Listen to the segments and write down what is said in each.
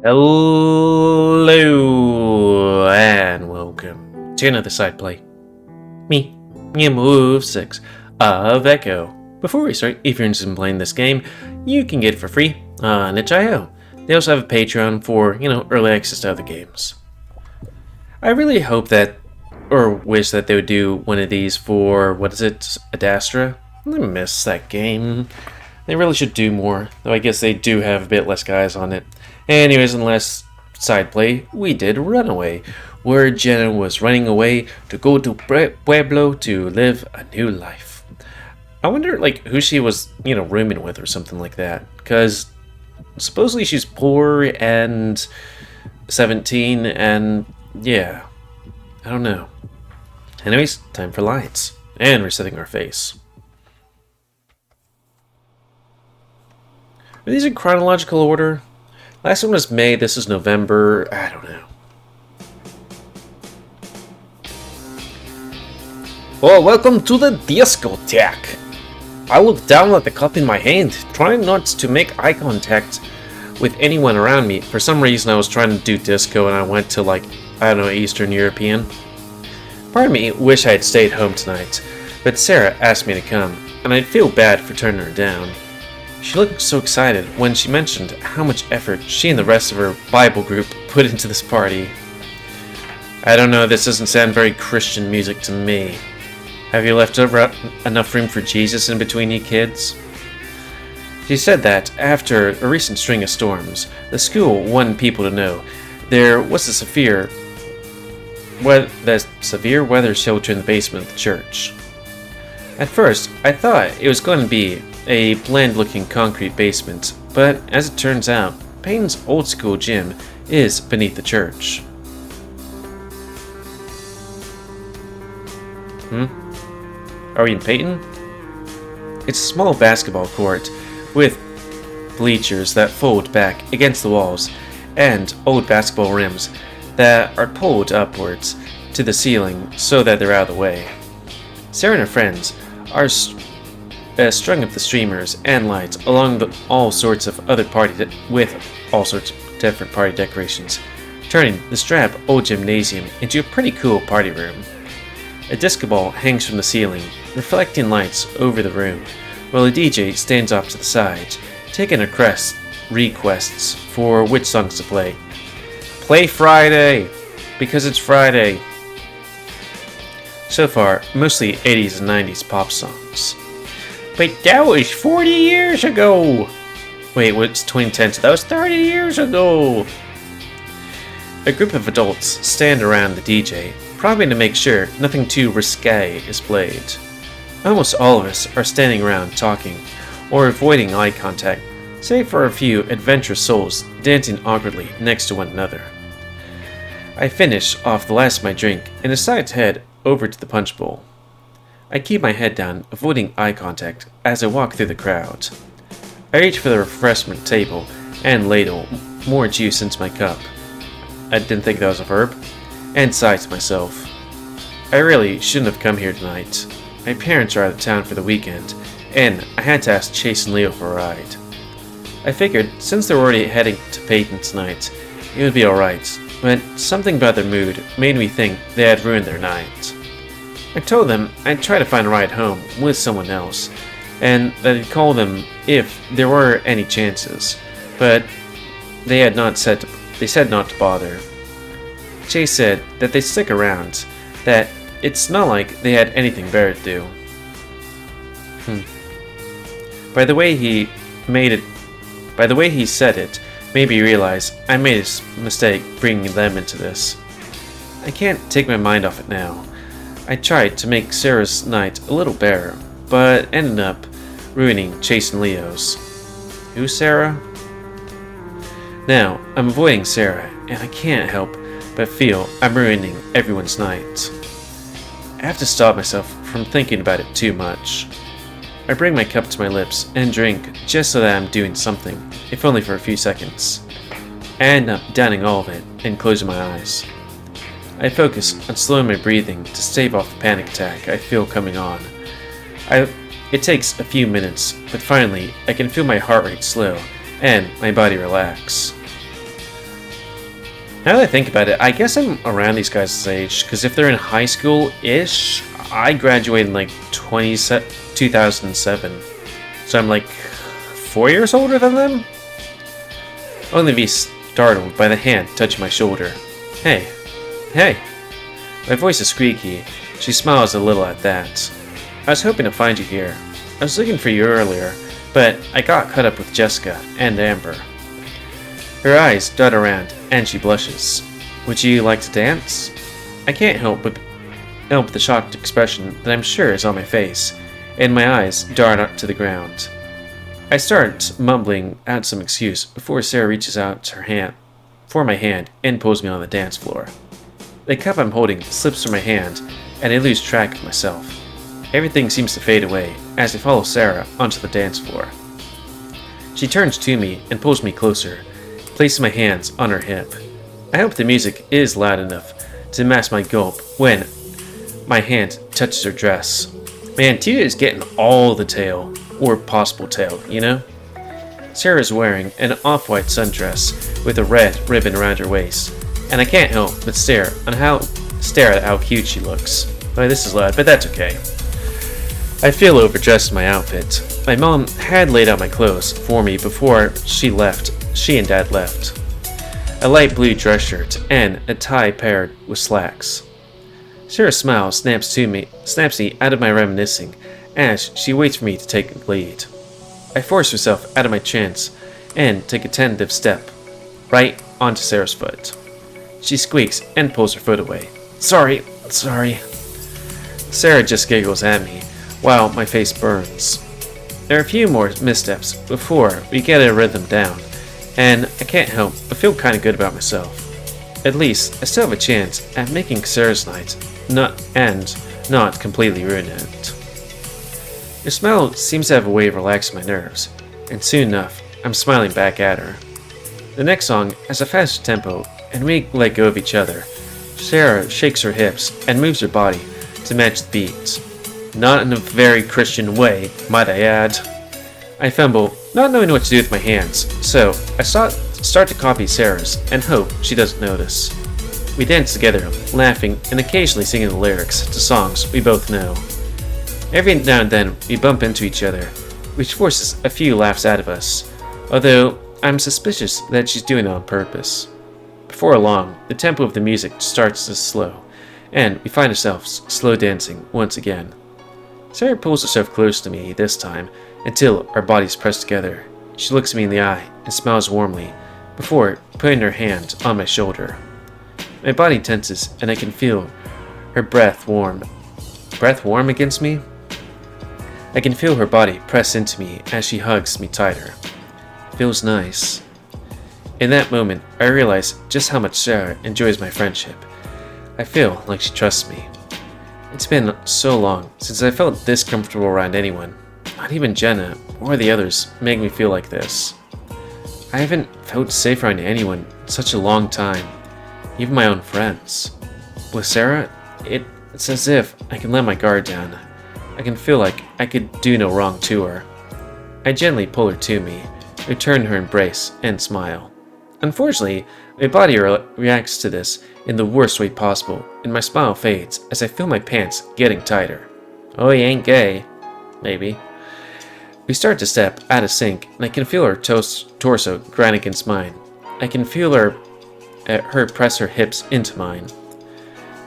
Hello and welcome to another side play. Me, GamerWolfSix of Echo. Before we start, if you're interested in playing this game, you can get it for free on itch.io. They also have a Patreon for, early access to other games. I really hope that, or wish that they would do one of these for, Adastra? I miss that game. They really should do more, though I guess they do have a bit less guys on it. Anyways, in the last side play, we did Runaway, where Jenna was running away to go to Pueblo to live a new life. I wonder, who she was, rooming with or something like that, because supposedly she's poor and 17, and yeah, I don't know. Anyways, time for lights, and resetting our face. Are these in chronological order? Last one was May, this is November, I don't know. Oh, welcome to the discotheque. I looked down at the cup in my hand, trying not to make eye contact with anyone around me. For some reason I was trying to do disco and I went to Eastern European. Part of me wish I had stayed home tonight, but Sarah asked me to come, and I'd feel bad for turning her down. She looked so excited when she mentioned how much effort she and the rest of her Bible group put into this party. I don't know, this doesn't sound very Christian music to me. Have you left enough room for Jesus in between you kids? She said that after a recent string of storms, the school wanted people to know there was a severe weather shelter in the basement of the church. At first, I thought it was going to be a bland-looking concrete basement, but as it turns out, Peyton's old-school gym is beneath the church. Are we in Peyton? It's a small basketball court with bleachers that fold back against the walls and old basketball rims that are pulled upwards to all so that they're out of the way. Sarah and her friends are strung up the streamers and lights along all sorts of different party decorations, turning the strap old gymnasium into a pretty cool party room. A disco ball hangs from the ceiling, reflecting lights over the room, while a DJ stands off to the side, taking requests for which songs to play. Play Friday! Because it's Friday! So far, mostly 80s and 90s pop songs. But that was 40 years ago! Wait, what's 2010? So that was 30 years ago! A group of adults stand around the DJ, probing to make sure nothing too risque is played. Almost all of us are standing around talking, or avoiding eye contact, save for a few adventurous souls dancing awkwardly next to one another. I finish off the last of my drink and decide to head over to the punch bowl. I keep my head down, avoiding eye contact as I walk through the crowd. I reach for the refreshment table and ladle more juice into my cup. I didn't think that was a verb, and sigh to myself. I really shouldn't have come here tonight. My parents are out of town for the weekend, and I had to ask Chase and Leo for a ride. I figured since they were already heading to Peyton tonight, it would be alright, but something about their mood made me think they had ruined their night. I told them I'd try to find a ride home with someone else, and that I'd call them if there were any chances, but they said not to bother. Chase said that they'd stick around, that it's not like they had anything better to do. By the way he said it, made me realize I made a mistake bringing them into this. I can't take my mind off it now. I tried to make Sarah's night a little better, but ended up ruining Chase and Leo's. Who's Sarah? Now, I'm avoiding Sarah, and I can't help but feel I'm ruining everyone's night. I have to stop myself from thinking about it too much. I bring my cup to my lips and drink just so that I'm doing something, if only for a few seconds. I end up downing all of it and closing my eyes. I focus on slowing my breathing to stave off the panic attack I feel coming on. It takes a few minutes, but finally I can feel my heart rate slow and my body relax. Now that I think about it, I guess I'm around these guys' age, because if they're in high school-ish, I graduated in like 2007. So I'm like 4 years older than them? Only to be startled by the hand touching my shoulder. Hey. Hey. My voice is squeaky. She smiles a little at that. I was hoping to find you here. I was looking for you earlier, but I got caught up with Jessica and Amber. Her eyes dart around, and she blushes. Would you like to dance? I can't help the shocked expression that I'm sure is on my face, and my eyes dart up to the ground. I start mumbling out some excuse before Sarah reaches out her hand for my hand and pulls me on the dance floor. The cup I'm holding slips from my hand, and I lose track of myself. Everything seems to fade away as I follow Sarah onto the dance floor. She turns to me and pulls me closer, placing my hands on her hip. I hope the music is loud enough to match my gulp when my hand touches her dress. Man, Tia is getting all the tail, or possible tail, you know? Sarah is wearing an off-white sundress with a red ribbon around her waist, and I can't help but stare at how cute she looks. Oh, this is loud, but that's okay. I feel overdressed in my outfit. My mom had laid out my clothes for me before she and Dad left. A light blue dress shirt and a tie paired with slacks. Sarah's smile snaps me out of my reminiscing as she waits for me to take the lead. I force myself out of my trance and take a tentative step right onto Sarah's foot. She squeaks and pulls her foot away. Sorry. Sarah just giggles at me while my face burns. There are a few more missteps before we get a rhythm down, and I can't help but feel kind of good about myself. At least I still have a chance at making Sarah's night not completely ruin it. Your smile seems to have a way of relaxing my nerves, and soon enough, I'm smiling back at her. The next song has a faster tempo, and we let go of each other. Sarah shakes her hips and moves her body to match the beat. Not in a very Christian way, might I add. I fumble, not knowing what to do with my hands, so I start to copy Sarah's and hope she doesn't notice. We dance together, laughing and occasionally singing the lyrics to songs we both know. Every now and then we bump into each other, which forces a few laughs out of us, although I'm suspicious that she's doing it on purpose. Before long, the tempo of the music starts to slow, and we find ourselves slow dancing once again. Sarah pulls herself close to me this time until our bodies press together. She looks me in the eye and smiles warmly before putting her hand on my shoulder. My body tenses and I can feel her breath warm against me? I can feel her body press into me as she hugs me tighter. Feels nice. In that moment, I realize just how much Sarah enjoys my friendship. I feel like she trusts me. It's been so long since I felt this comfortable around anyone. Not even Jenna or the others make me feel like this. I haven't felt safe around anyone in such a long time, even my own friends. With Sarah, it's as if I can let my guard down. I can feel like I could do no wrong to her. I gently pull her to me, return her embrace, and smile. Unfortunately, my body reacts to this in the worst way possible, and my smile fades as I feel my pants getting tighter. Oh, you ain't gay. Maybe. We start to step out of sync, and I can feel her torso grind against mine. I can feel her press her hips into mine.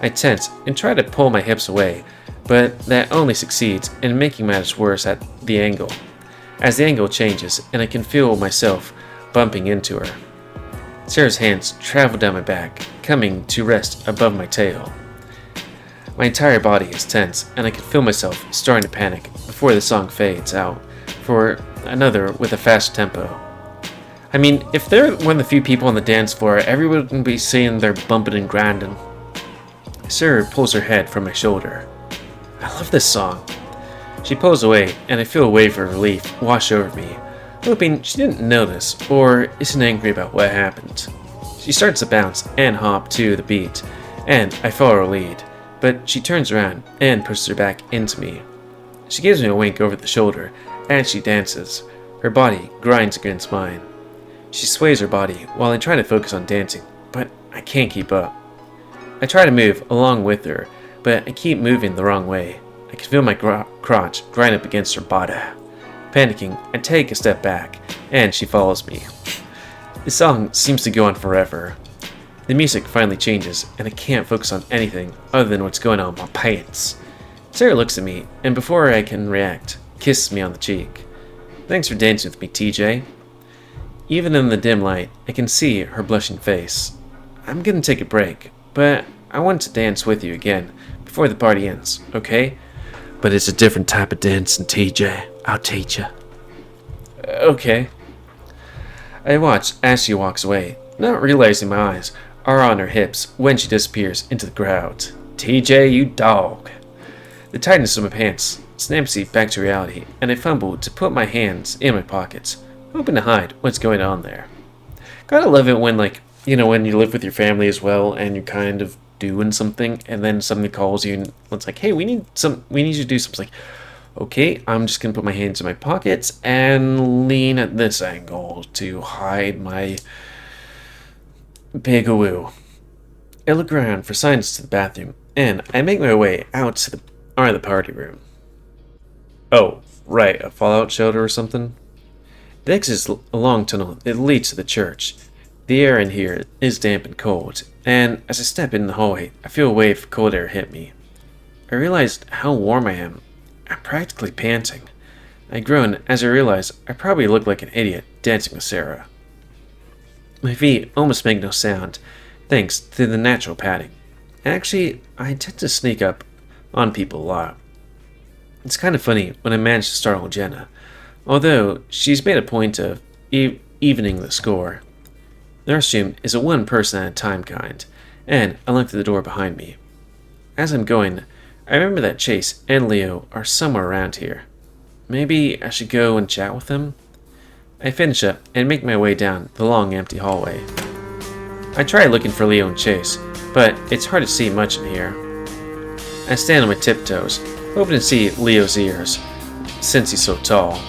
I tense and try to pull my hips away, but that only succeeds in making matters worse at the angle. As the angle changes, and I can feel myself bumping into her. Sarah's hands travel down my back, coming to rest above my tail. My entire body is tense, and I can feel myself starting to panic before the song fades out for another with a fast tempo. I mean, if they're one of the few people on the dance floor, everyone would be saying they're bumping and grinding. Sarah pulls her head from my shoulder. I love this song. She pulls away, and I feel a wave of relief wash over me, hoping she didn't notice or isn't angry about what happened. She starts to bounce and hop to the beat, and I follow her lead, but she turns around and pushes her back into me. She gives me a wink over the shoulder as she dances. Her body grinds against mine. She sways her body while I try to focus on dancing but I can't keep up. I try to move along with her, but I keep moving the wrong way. I can feel my crotch grind up against her body. Panicking, I take a step back, and she follows me. The song seems to go on forever. The music finally changes, and I can't focus on anything other than what's going on in my pants. Sarah looks at me, and before I can react, kisses me on the cheek. Thanks for dancing with me, TJ. Even in the dim light, I can see her blushing face. I'm gonna take a break, but I want to dance with you again before the party ends, okay? But it's a different type of dancing, TJ. I'll teach you. Okay. I watch as she walks away, not realizing my eyes are on her hips when she disappears into the crowd. TJ, you dog. The tightness of my pants snaps me back to reality, and I fumble to put my hands in my pockets, hoping to hide what's going on there. Gotta love it when, when you live with your family as well, and you're kind of doing something, and then somebody calls you, and it's like, hey, we need you to do something. It's like, okay, I'm just gonna put my hands in my pockets and lean at this angle to hide my big woo. I look around for signs to the bathroom, and I make my way out to the party room. Oh, right, a fallout shelter or something? The exit is a long tunnel that leads to the church. The air in here is damp and cold, and as I step in the hallway, I feel a wave of cold air hit me. I realized how warm I am. I'm practically panting. I groan as I realize I probably look like an idiot dancing with Sarah. My feet almost make no sound, thanks to the natural padding. Actually, I tend to sneak up on people a lot. It's kind of funny when I manage to startle Jenna, although she's made a point of evening the score. The restroom is a one person at a time kind, and I look to the door behind me. As I'm going, I remember that Chase and Leo are somewhere around here. Maybe I should go and chat with them? I finish up and make my way down the long empty hallway. I try looking for Leo and Chase, but it's hard to see much in here. I stand on my tiptoes, hoping to see Leo's ears, since he's so tall.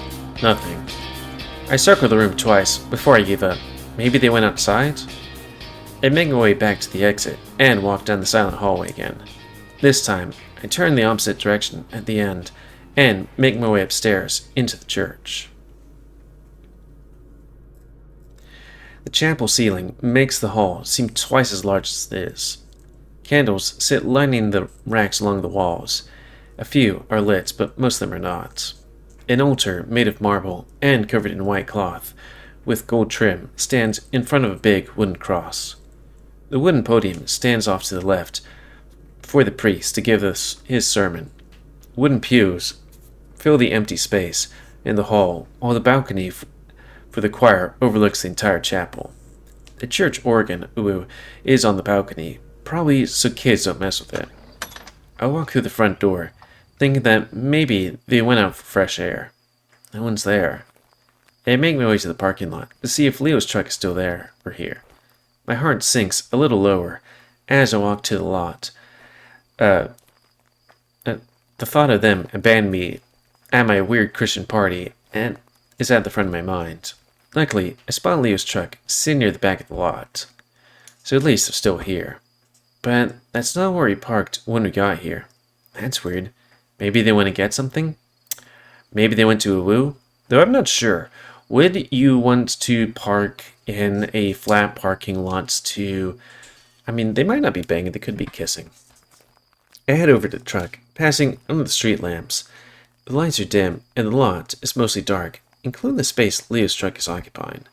Nothing. I circle the room twice before I give up. Maybe they went outside? I make my way back to the exit and walk down the silent hallway again. This time, I turn the opposite direction at the end and make my way upstairs into the church. The chapel ceiling makes the hall seem twice as large as it is. Candles sit lining the racks along the walls. A few are lit, but most of them are not. An altar made of marble and covered in white cloth, with gold trim, stands in front of a big wooden cross. The wooden podium stands off to the left for the priest to give us his sermon. Wooden pews fill the empty space in the hall, while the balcony for the choir overlooks the entire chapel. The church organ is on the balcony, probably so kids don't mess with it. I walk through the front door, thinking that maybe they went out for fresh air. No one's there. I make my way to the parking lot to see if Leo's truck is still there or here. My heart sinks a little lower as I walk to the lot. The thought of them abandoning me at my weird Christian party and is at the front of my mind. Luckily, I spot Leo's truck sitting near the back of the lot, so at least they're still here. But that's not where he parked when we got here. That's weird. Maybe they went to get something? Maybe they went to a woo? Though I'm not sure. Would you want to park in a flat parking lot to... they might not be banging, they could be kissing. I head over to the truck, passing under the street lamps. The lights are dim, and the lot is mostly dark, including the space Leo's truck is occupying.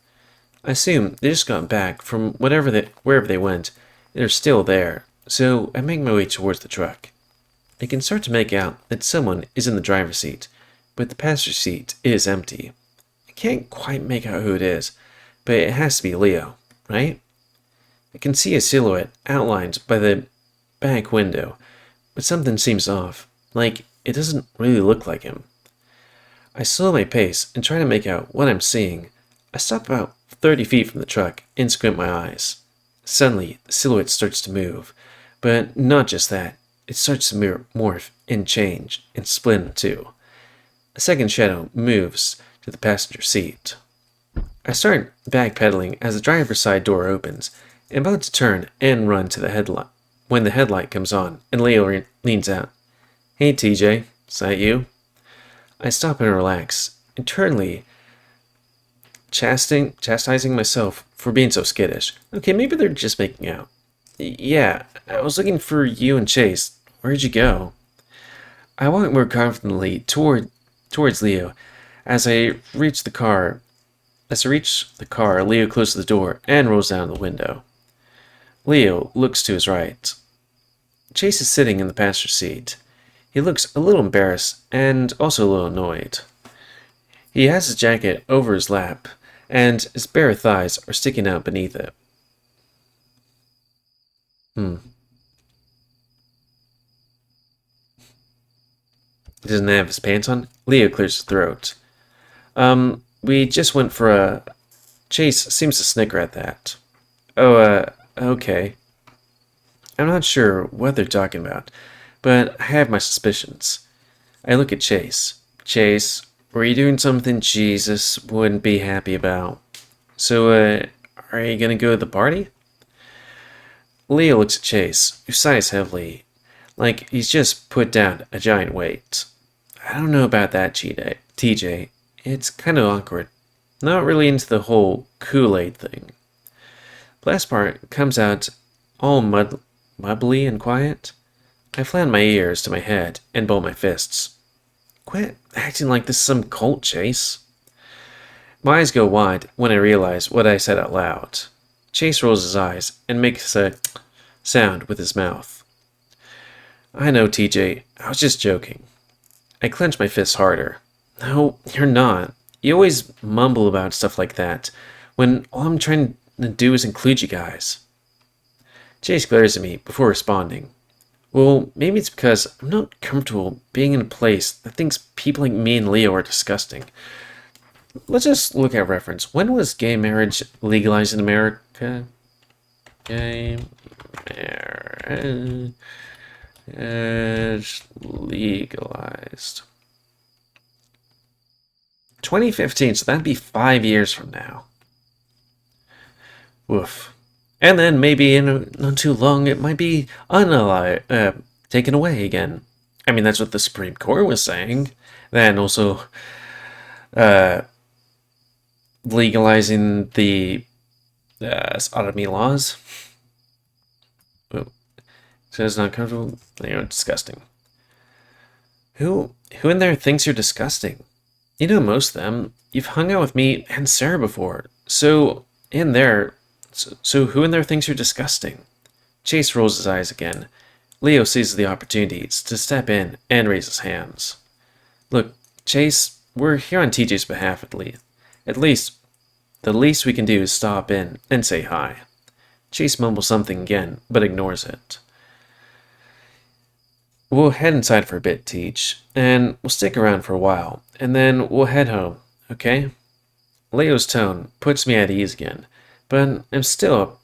I assume they just got back from wherever they went, and are still there, so I make my way towards the truck. I can start to make out that someone is in the driver's seat, but the passenger seat is empty. I can't quite make out who it is, but it has to be Leo, right? I can see a silhouette outlined by the back window, but something seems off, like it doesn't really look like him. I slow my pace and try to make out what I'm seeing. I stop about 30 feet from the truck and squint my eyes. Suddenly, the silhouette starts to move, but not just that. It starts to morph and change and split in two. A second shadow moves to the passenger seat. I start backpedaling as the driver's side door opens, I'm about to turn and run to the headlight when the headlight comes on and Leo leans out. Hey TJ, is that you? I stop and relax, internally chastising myself for being so skittish. Okay, maybe they're just making out. Yeah, I was looking for you and Chase. Where'd you go? I walk more confidently towards Leo. As I reach the car, Leo closes the door and rolls down the window. Leo looks to his right. Chase is sitting in the passenger seat. He looks a little embarrassed and also a little annoyed. He has his jacket over his lap, and his bare thighs are sticking out beneath it. He doesn't have his pants on. Leo clears his throat. We just went for a... Chase seems to snicker at that. Oh, okay. I'm not sure what they're talking about, but I have my suspicions. I look at Chase. Chase, were you doing something Jesus wouldn't be happy about? So, are you gonna go to the party? Leo looks at Chase, who sighs heavily, like he's just put down a giant weight. I don't know about that, TJ. It's kind of awkward. Not really into the whole Kool-Aid thing. The last part comes out all mumbly and quiet. I flatten my ears to my head and ball my fists. Quit acting like this is some cult, Chase. My eyes go wide when I realize what I said out loud. Chase rolls his eyes and makes a sound with his mouth. I know, TJ. I was just joking. I clench my fists harder. No, you're not. You always mumble about stuff like that, when all I'm trying to do is include you guys. Chase glares at me before responding. Well, maybe it's because I'm not comfortable being in a place that thinks people like me and Leo are disgusting. Let's just look at reference. When was gay marriage legalized in America? Gay marriage legalized. 2015, so that'd be 5 years from now. Woof. And then maybe in not too long it might be taken away again. I mean, that's what the Supreme Court was saying. Then also legalizing the sodomy laws. So it's not comfortable. Disgusting. Who in there thinks you're disgusting? You know most of them. You've hung out with me and Sarah before. So who in there thinks you're disgusting? Chase rolls his eyes again. Leo seizes the opportunity to step in and raise his hands. Look, Chase, we're here on TJ's behalf at least. At least, the least we can do is stop in and say hi. Chase mumbles something again, but ignores it. We'll head inside for a bit, Teach, and we'll stick around for a while, and then we'll head home, okay? Leo's tone puts me at ease again, but I'm still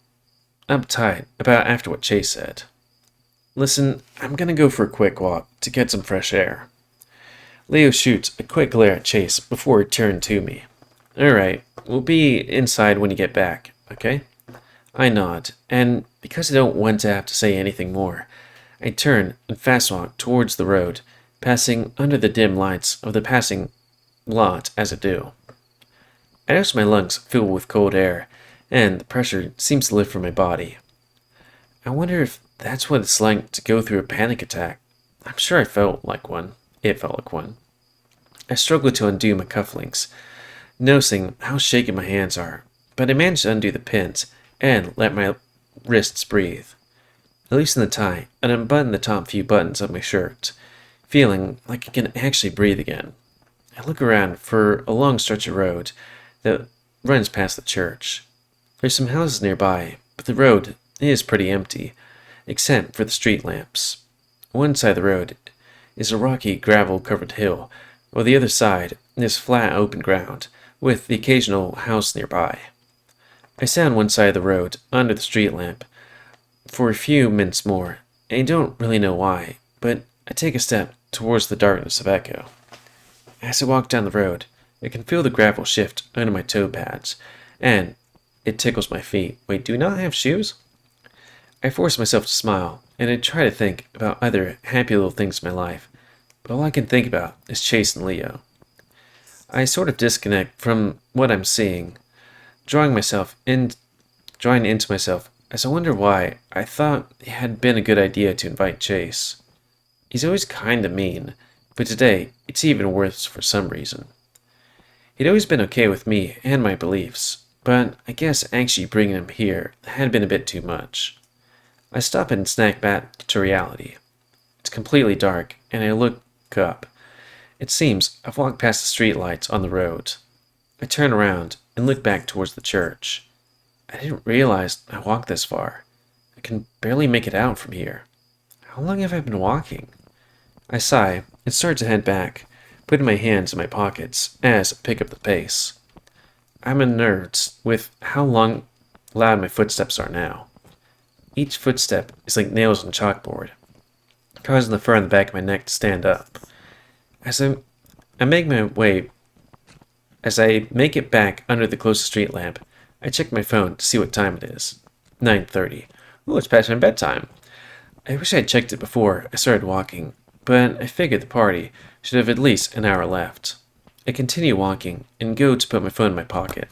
uptight about after what Chase said. Listen, I'm gonna go for a quick walk to get some fresh air. Leo shoots a quick glare at Chase before he turned to me. Alright, we'll be inside when you get back, okay? I nod, and because I don't want to have to say anything more, I turn and fast walk towards the road, passing under the dim lights of the passing lot as I do. I notice my lungs fill with cold air, and the pressure seems to lift from my body. I wonder if that's what it's like to go through a panic attack. I'm sure it felt like one. I struggle to undo my cufflinks, noticing how shaky my hands are, but I manage to undo the pins and let my wrists breathe. I loosen the tie and unbutton the top few buttons of my shirt, feeling like I can actually breathe again. I look around for a long stretch of road that runs past the church. There's some houses nearby, but the road is pretty empty, except for the street lamps. One side of the road is a rocky, gravel-covered hill, while the other side is flat, open ground, with the occasional house nearby. I stay on one side of the road, under the street lamp, for a few minutes more, and I don't really know why, but I take a step towards the darkness of Echo. As I walk down the road, I can feel the gravel shift under my toe pads, and it tickles my feet. Wait, do we not have shoes? I force myself to smile, and I try to think about other happy little things in my life, but all I can think about is Chase and Leo. I sort of disconnect from what I'm seeing, drawing into myself as I wonder why I thought it had been a good idea to invite Chase. He's always kinda mean, but today it's even worse for some reason. He'd always been okay with me and my beliefs, but I guess actually bringing him here had been a bit too much. I stop and snack back to reality. It's completely dark, and I look up. It seems I've walked past the streetlights on the road. I turn around and look back towards the church. I didn't realize I walked this far. I can barely make it out from here. How long have I been walking? I sigh and start to head back, putting my hands in my pockets as I pick up the pace. I'm unnerved with how loud my footsteps are now. Each footstep is like nails on chalkboard, causing the fur on the back of my neck to stand up. As I make it back under the closest street lamp, I check my phone to see what time it is. 9:30. Oh, it's past my bedtime. I wish I had checked it before I started walking, but I figured the party should have at least an hour left. I continue walking and go to put my phone in my pocket.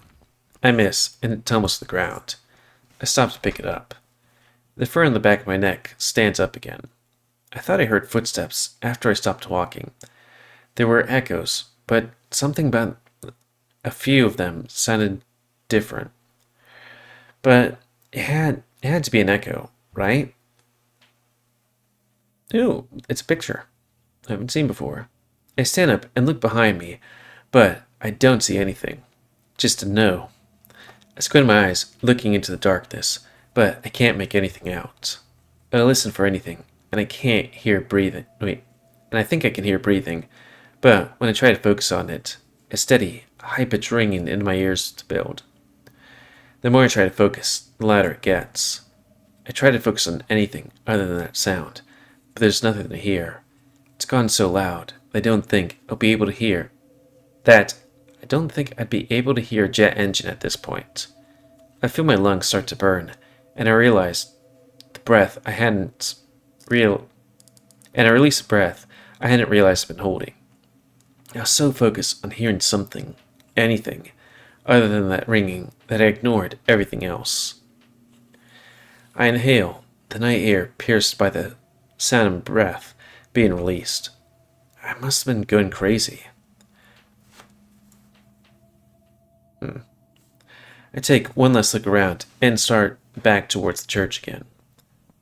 I miss, and it tumbles to the ground. I stop to pick it up. The fur on the back of my neck stands up again. I thought I heard footsteps after I stopped walking. There were echoes, but something about a few of them sounded different. But it had to be an echo, right? Ooh, it's a picture I haven't seen before. I stand up and look behind me, but I don't see anything. Just a no. I squint my eyes, looking into the darkness, but I can't make anything out. I listen for anything, and I can't hear breathing. And I think I can hear breathing, but when I try to focus on it, a steady, high-pitched ringing into my ears to build. The more I try to focus, the louder it gets. I try to focus on anything other than that sound, but there's nothing to hear. It's gone so loud that I don't think I'd be able to hear a jet engine at this point. I feel my lungs start to burn, and I release a breath I hadn't realized I'd been holding. I was so focused on hearing something, anything, other than that ringing, that I ignored everything else. I inhale, the night air pierced by the sound of breath being released. I must have been going crazy. I take one last look around and start back towards the church again.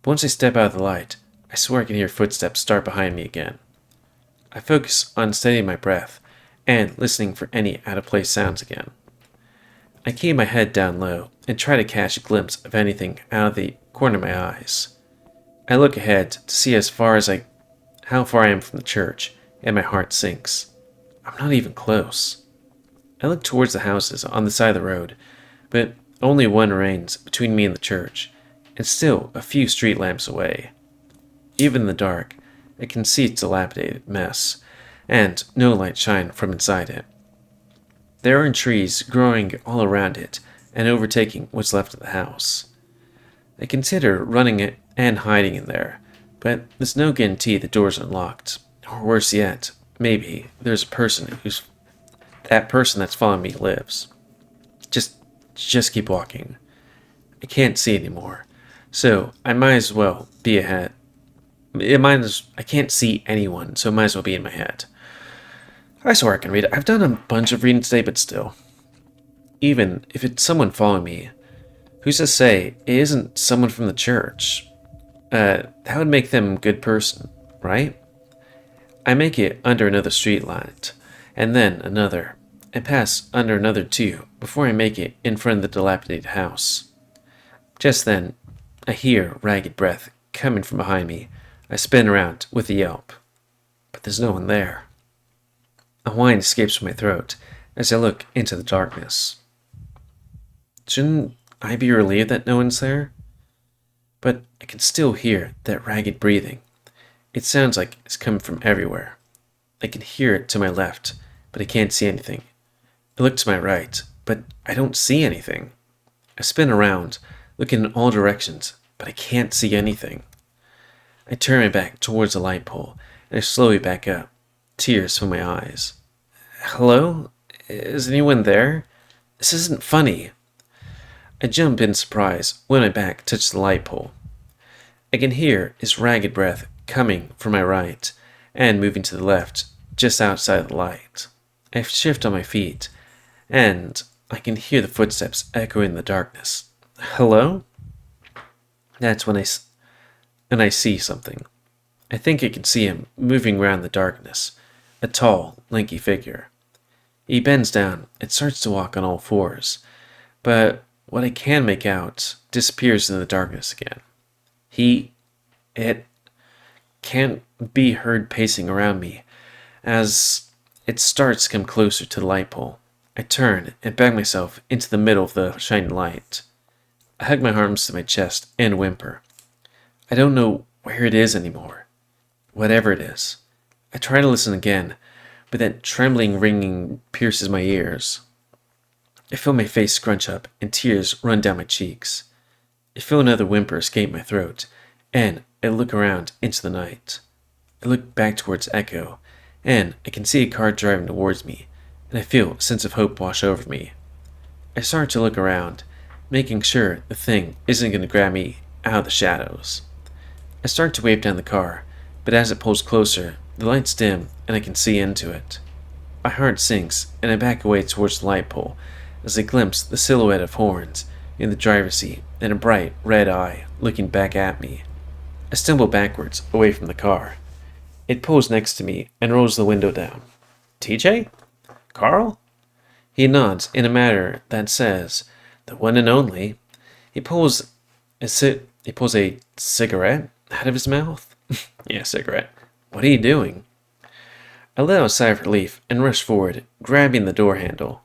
But once I step out of the light, I swear I can hear footsteps start behind me again. I focus on steadying my breath and listening for any out-of-place sounds again. I keep my head down low and try to catch a glimpse of anything out of the corner of my eyes. I look ahead to see how far I am from the church, and my heart sinks. I'm not even close. I look towards the houses on the side of the road, but only one remains between me and the church, and still a few street lamps away. Even in the dark, I can see its dilapidated mess, and no light shine from inside it. There are trees growing all around it and overtaking what's left of the house. I consider running it and hiding in there, but there's no guarantee the door's unlocked. Or worse yet, maybe there's that person that's following me lives. Just keep walking. I can't see anymore, so I might as well be ahead. I can't see anyone, so it might as well be in my head. I swear I can read it. I've done a bunch of reading today, but still. Even if it's someone following me, who's to say it isn't someone from the church? That would make them a good person, right? I make it under another street light, and then another, and pass under another two before I make it in front of the dilapidated house. Just then, I hear ragged breath coming from behind me. I spin around with a yelp, but there's no one there. A whine escapes from my throat as I look into the darkness. Shouldn't I be relieved that no one's there? But I can still hear that ragged breathing. It sounds like it's coming from everywhere. I can hear it to my left, but I can't see anything. I look to my right, but I don't see anything. I spin around, looking in all directions, but I can't see anything. I turn my back towards the light pole, and I slowly back up, tears fill my eyes. Hello? Is anyone there? This isn't funny. I jump in surprise when my back touches the light pole. I can hear his ragged breath coming from my right and moving to the left, just outside the light. I shift on my feet, and I can hear the footsteps echo in the darkness. Hello? That's when I see something. I think I can see him moving around the darkness, a tall, lanky figure. He bends down and starts to walk on all fours, but what I can make out disappears in the darkness again. It can't be heard pacing around me as it starts to come closer to the light pole. I turn and bang myself into the middle of the shining light. I hug my arms to my chest and whimper. I don't know where it is anymore. Whatever it is. I try to listen again, but that trembling ringing pierces my ears. I feel my face scrunch up and tears run down my cheeks. I feel another whimper escape my throat, and I look around into the night. I look back towards Echo, and I can see a car driving towards me, and I feel a sense of hope wash over me. I start to look around, making sure the thing isn't going to grab me out of the shadows. I start to wave down the car, but as it pulls closer, the lights dim and I can see into it. My heart sinks, and I back away towards the light pole as I glimpse the silhouette of horns in the driver's seat and a bright red eye looking back at me. I stumble backwards away from the car. It pulls next to me and rolls the window down. TJ? Carl? He nods in a manner that says, the one and only. He pulls a cigarette out of his mouth. Yeah, cigarette. What are you doing? I let out a sigh of relief and rush forward, grabbing the door handle.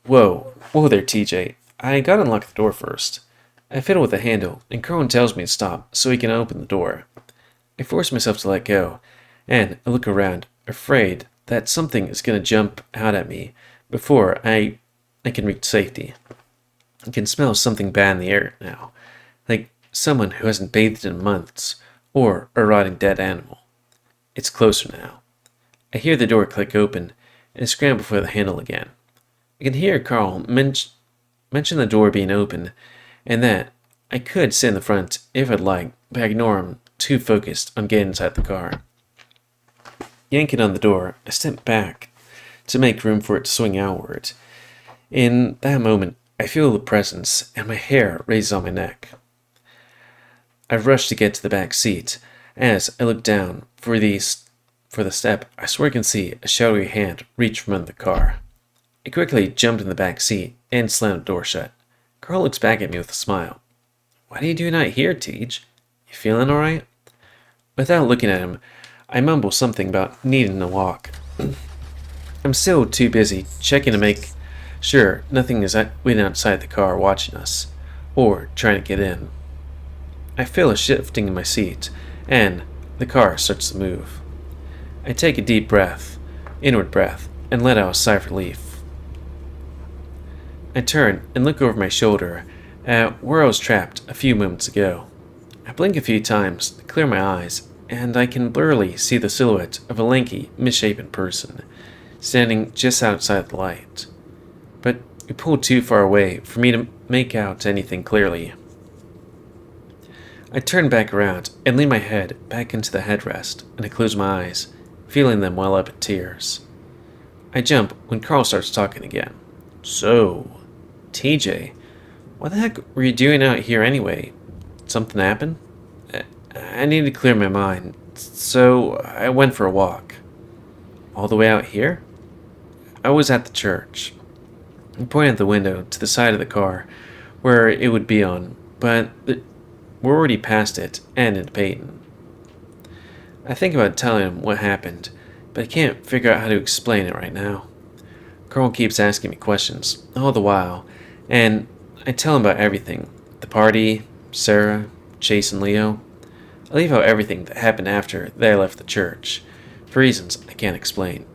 Whoa there, TJ. I gotta unlock the door first. I fiddle with the handle, and Carl tells me to stop so he can open the door. I force myself to let go, and I look around, afraid that something is going to jump out at me before I can reach safety. I can smell something bad in the air now, like someone who hasn't bathed in months, or a rotting dead animal. It's closer now. I hear the door click open, and I scramble for the handle again. I can hear Carl mention the door being open, and that I could sit in the front if I'd like, but I ignore him, too focused on getting inside the car. Yanking on the door, I step back to make room for it to swing outward. In that moment, I feel the presence, and my hair raises on my neck. I rush to get to the back seat. As I look down for the step, I swear I can see a shadowy hand reach from under the car. I quickly jumped in the back seat and slammed the door shut. Carl looks back at me with a smile. What are you doing out here, Tej? You feeling alright? Without looking at him, I mumble something about needing a walk. I'm still too busy checking to make sure nothing is waiting outside the car watching us, or trying to get in. I feel a shifting in my seat, and the car starts to move. I take a deep breath, inward breath, and let out a sigh of relief. I turn and look over my shoulder at where I was trapped a few moments ago. I blink a few times to clear my eyes, and I can blurrily see the silhouette of a lanky, misshapen person standing just outside the light. But we pulled too far away for me to make out anything clearly. I turn back around and lean my head back into the headrest, and I close my eyes, feeling them well up in tears. I jump when Carl starts talking again. So, TJ, what the heck were you doing out here anyway? Something happened? I needed to clear my mind, so I went for a walk. All the way out here? I was at the church. I pointed the window to the side of the car where it would be on, but we're already past it and into Peyton. I think about telling him what happened, but I can't figure out how to explain it right now. Carl keeps asking me questions all the while, and I tell him about everything. The party, Sarah, Chase, and Leo. I leave out everything that happened after they left the church, for reasons I can't explain.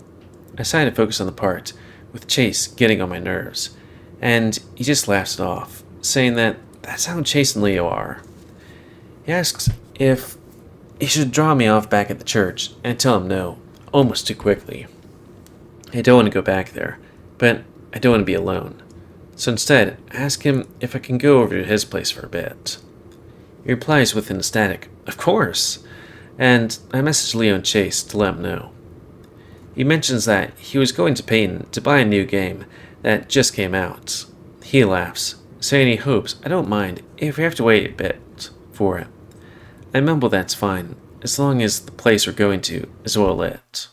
I decide to focus on the part with Chase getting on my nerves, and he just laughs it off, saying that that's how Chase and Leo are. He asks if he should draw me off back at the church, and I tell him no, almost too quickly. I don't want to go back there, but I don't want to be alone. So instead, I ask him if I can go over to his place for a bit. He replies with an ecstatic, "Of course!" And I message Leo and Chase to let him know. He mentions that he was going to Peyton to buy a new game that just came out. He laughs, saying he hopes I don't mind if we have to wait a bit for it. I mumble that's fine, as long as the place we're going to is well lit.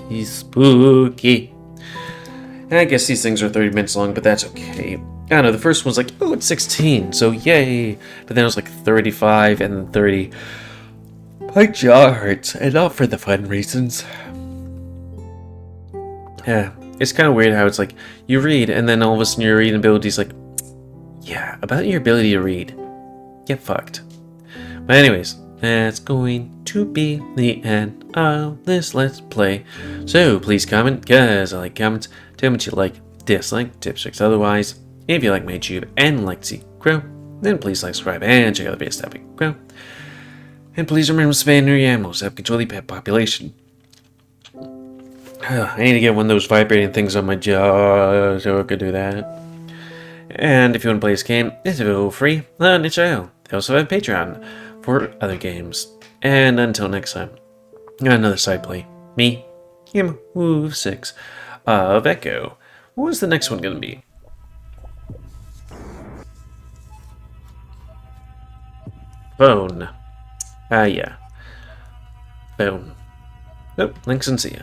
He's spooky. I guess these things are 30 minutes long, but that's okay. I don't know, the first one's like, oh, it's 16, so yay. But then it was like 35 and then 30. My jaw hurts, and not for the fun reasons. Yeah, it's kind of weird how it's like, you read, and then all of a sudden your reading ability's like, yeah, about your ability to read. Get fucked. But anyways, that's going to be the end of this Let's Play. So please comment, because I like comments. Tell me what you like, dislike, tips, tricks, otherwise. If you like my YouTube and like to see it grow, then please like, subscribe, and check out the videos that we grow. And please remember to spay and neuter your animals to help control the pet population. I need to get one of those vibrating things on my jaw so I could do that. And if you want to play this game, it's available free on the channel. They also have a Patreon for other games. And until next time, another side play. Me, GamerWolfSix of Echo. What was the next one going to be? Phone. Yeah. Phone. Nope, links and see ya.